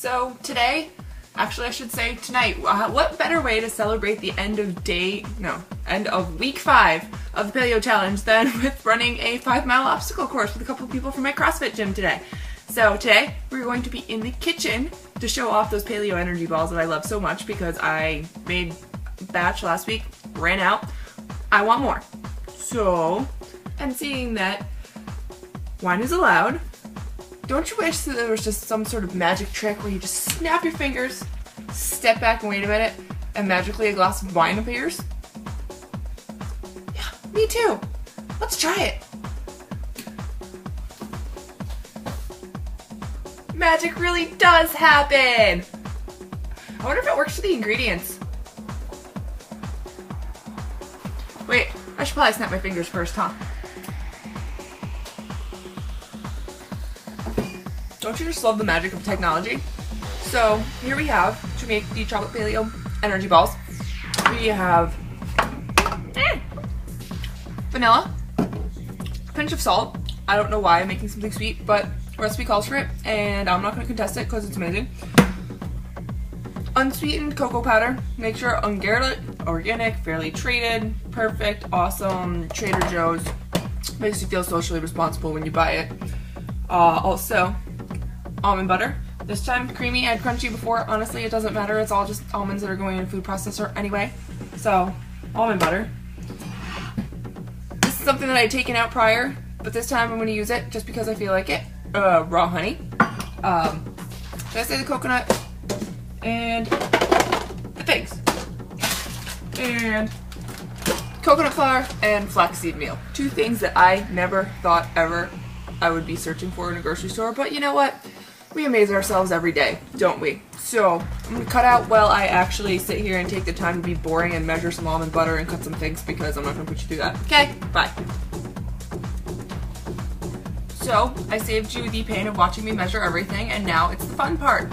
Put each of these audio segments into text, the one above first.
So today, actually I should say tonight, what better way to celebrate the end of week 5 of the Paleo Challenge than with running a 5-mile obstacle course with a couple of people from my CrossFit gym today. So today, we're going to be in the kitchen to show off those Paleo energy balls that I love so much because I made a batch last week, ran out. I want more. So, and seeing that wine is allowed, don't you wish that there was just some sort of magic trick where you just snap your fingers, step back and wait a minute, and magically a glass of wine appears? Yeah, me too. Let's try it. Magic really does happen! I wonder if it works for the ingredients. Wait, I should probably snap my fingers first, huh? Don't you just love the magic of technology? So, here we have, to make the chocolate paleo energy balls, we have vanilla, a pinch of salt. I don't know why I'm making something sweet, but the recipe calls for it, and I'm not going to contest it because it's amazing. Unsweetened cocoa powder. Make sure organic, fairly treated, perfect, awesome, Trader Joe's. Makes you feel socially responsible when you buy it. Also, almond butter. This time creamy and crunchy before. Honestly, it doesn't matter. It's all just almonds that are going in a food processor anyway. So, almond butter. This is something that I had taken out prior, but this time I'm going to use it just because I feel like it. Raw honey. Should I say the coconut? And the figs. And coconut flour and flaxseed meal. 2 things that I never thought ever I would be searching for in a grocery store, but you know what? We amaze ourselves every day, don't we? So, I'm going to cut out while I actually sit here and take the time to be boring and measure some almond butter and cut some figs because I'm not going to put you through that. Okay, bye. So, I saved you the pain of watching me measure everything, and now it's the fun part.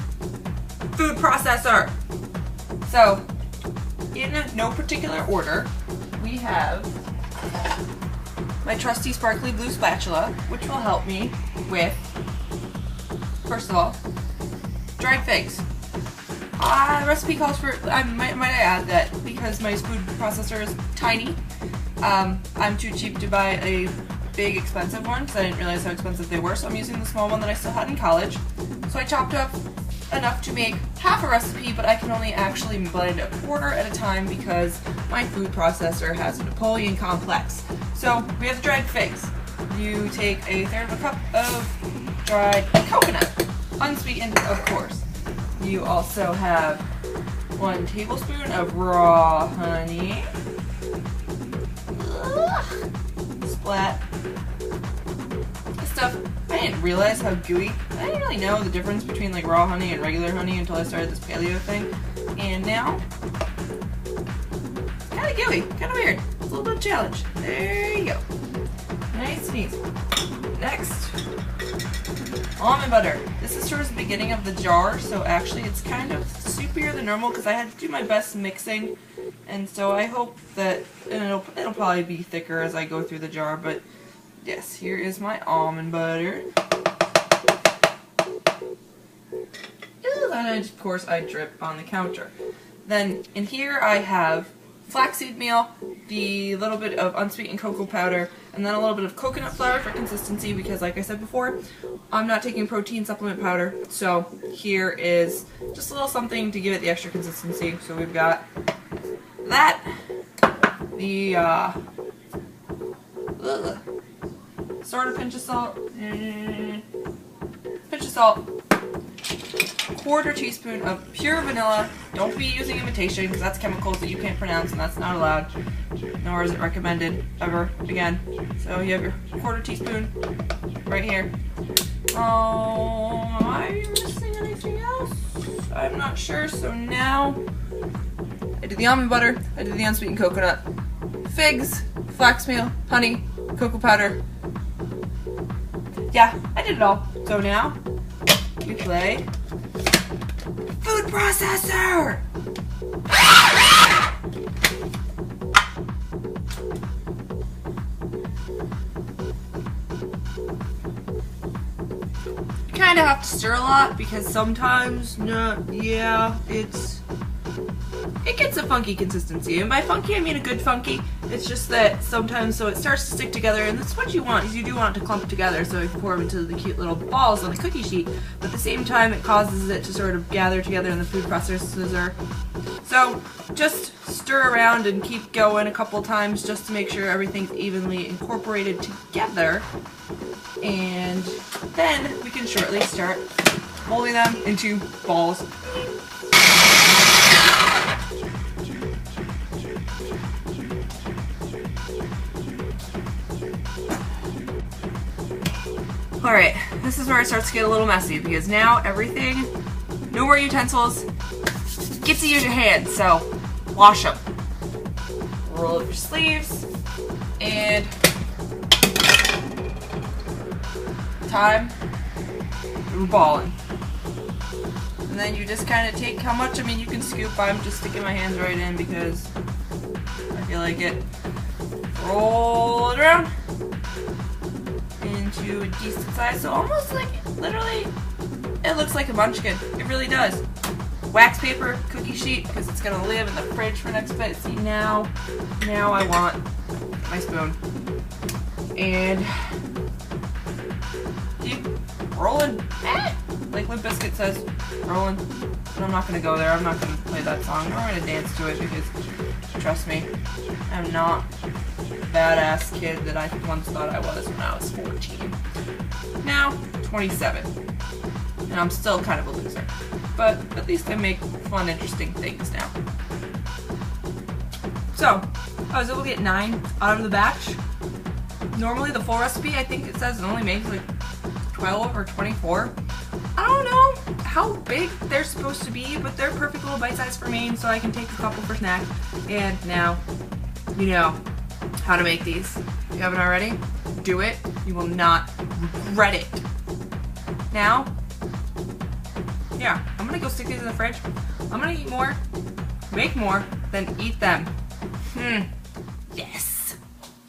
Food processor! So, in no particular order, we have my trusty sparkly blue spatula, which will help me with, first of all, dried figs. The recipe calls for, might I add that because my food processor is tiny, I'm too cheap to buy a big expensive one because I didn't realize how expensive they were, so I'm using the small one that I still had in college. So I chopped up enough to make half a recipe, but I can only actually blend a quarter at a time because my food processor has a Napoleon complex. So we have the dried figs. You take a third of a cup of dried coconut, unsweetened of course. You also have 1 tablespoon of raw honey. Ugh. Splat. This stuff, I didn't realize how gooey. I didn't really know the difference between like raw honey and regular honey until I started this paleo thing. And now, it's kind of gooey, kind of weird. It's a little bit of a challenge. There you go. Nice and easy. Next, almond butter. This is towards the beginning of the jar, so actually it's kind of soupier than normal because I had to do my best mixing. And so I hope that it'll probably be thicker as I go through the jar, but yes, here is my almond butter. And of course I drip on the counter. Then in here I have flaxseed meal, the little bit of unsweetened cocoa powder, and then a little bit of coconut flour for consistency because like I said before, I'm not taking protein supplement powder. So here is just a little something to give it the extra consistency. So we've got that, the sort of pinch of salt, quarter teaspoon of pure vanilla. Don't be using imitation because that's chemicals that you can't pronounce and that's not allowed, nor is it recommended ever again. So you have your quarter teaspoon right here. Oh, am I missing anything else? I'm not sure. So now I did the almond butter, I did the unsweetened coconut, figs, flax meal, honey, cocoa powder. Yeah, I did it all. So now we play food processor! kind of have to stir a lot because sometimes, it gets a funky consistency. And by funky, I mean a good funky. It's just that sometimes, so it starts to stick together, and that's what you want, is you do want it to clump together so you can pour them into the cute little balls on the cookie sheet, but at the same time it causes it to sort of gather together in the food processor. So just stir around and keep going a couple times just to make sure everything's evenly incorporated together, and then we can shortly start molding them into balls. Alright, this is where it starts to get a little messy because now everything, no more utensils, gets to use your hands, so wash them. Roll up your sleeves, and time, we're balling. And then you just kind of take how much, I mean you can scoop, I'm just sticking my hands right in because I feel like it. Roll it around into a decent size, so almost like, literally, it looks like a munchkin. It really does. Wax paper, cookie sheet, because it's gonna live in the fridge for next bit. See, now I want my spoon. And keep rolling. Like Limp Bizkit says, rolling. But I'm not gonna go there. I'm not gonna play that song. I'm gonna dance to it because, trust me, I'm not badass kid that I once thought I was when I was 14. Now, 27. And I'm still kind of a loser. But at least I make fun, interesting things now. So, I was able to get 9 out of the batch. Normally the full recipe, I think it says it only makes like 12 or 24. I don't know how big they're supposed to be, but they're perfect little bite size for me, so I can take a couple for snack. And now, you know how to make these. If you haven't already, do it. You will not regret it. Now, yeah, I'm gonna go stick these in the fridge. I'm gonna eat more, make more, then eat them.